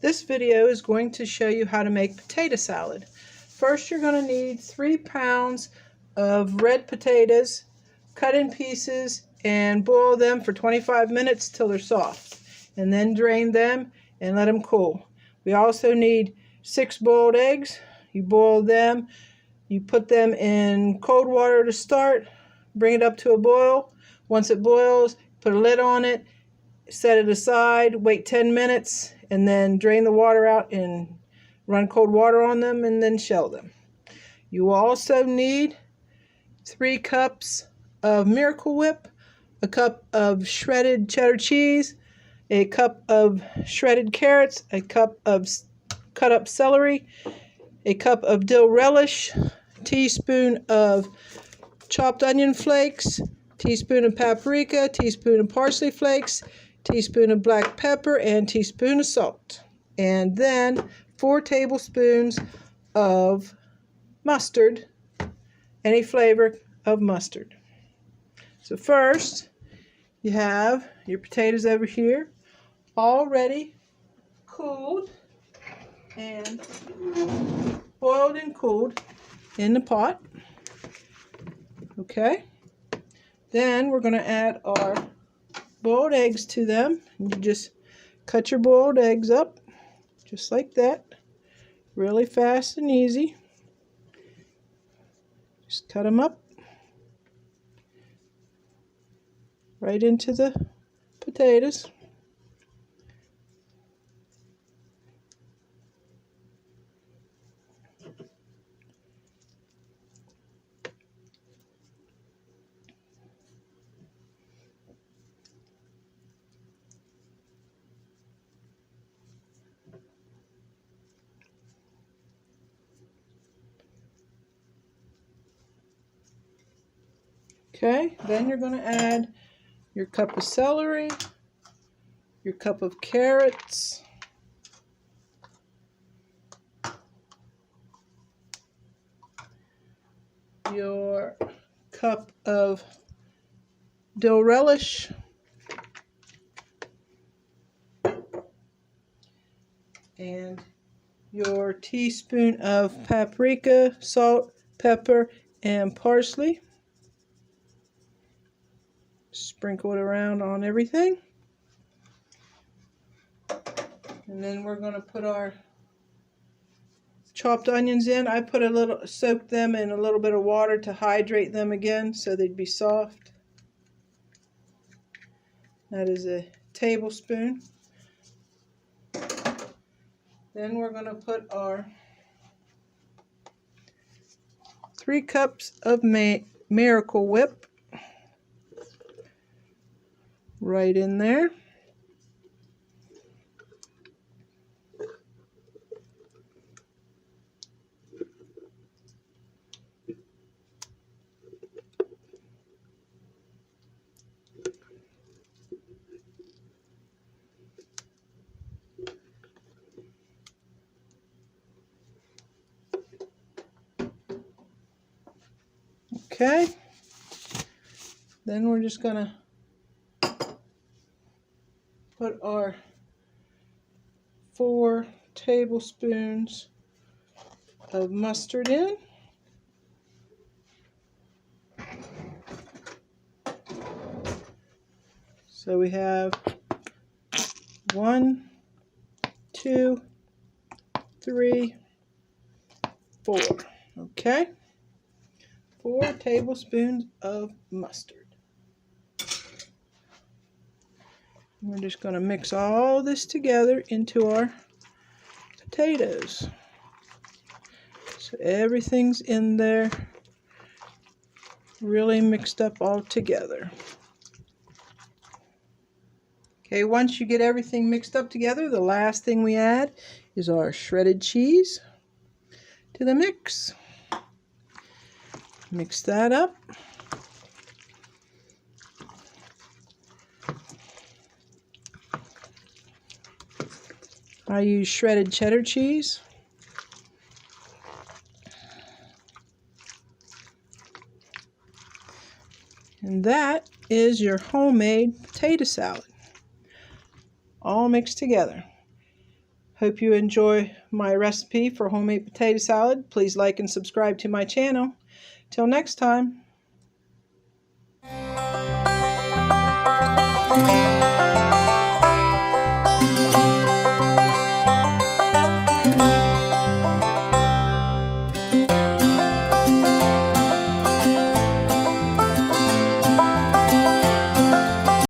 This video is going to show you how to make potato salad. First, you're going to need 3 pounds of red potatoes, cut in pieces, and boil them for 25 minutes till they're soft. And then drain them and let them cool. We also need 6 boiled eggs. You boil them, you put them in cold water to start, bring it up to a boil. Once it boils, put a lid on it, set it aside, wait 10 minutes, and then drain the water out and run cold water on them and then shell them. You will also need 3 cups of Miracle Whip, a cup of shredded cheddar cheese, a cup of shredded carrots, a cup of cut up celery, a cup of dill relish, a teaspoon of chopped onion flakes, teaspoon of paprika, teaspoon of parsley flakes, teaspoon of black pepper, and teaspoon of salt. And then 4 tablespoons of mustard, any flavor of mustard. So first, you have your potatoes over here, already cooled and boiled and cooled in the pot. Okay. Then we're going to add our boiled eggs to them. You just cut your boiled eggs up just like that, really fast and easy. Just cut them up right into the potatoes. Okay, then you're going to add your cup of celery, your cup of carrots, your cup of dill relish, and your teaspoon of paprika, salt, pepper, and parsley. Sprinkle it around on everything. And then we're going to put our chopped onions in. I soaked them in a little bit of water to hydrate them again so they'd be soft. That is a tablespoon. Then we're going to put our 3 cups of Miracle Whip right in there. Okay, then we're just going to put our 4 tablespoons of mustard in. So we have 1, 2, 3, 4. Okay. 4 tablespoons of mustard. We're just going to mix all this together into our potatoes. So everything's in there, really mixed up all together. Okay, once you get everything mixed up together, the last thing we add is our shredded cheese to the mix. Mix that up. I use shredded cheddar cheese. And that is your homemade potato salad, all mixed together. Hope you enjoy my recipe for homemade potato salad. Please like and subscribe to my channel. Till next time.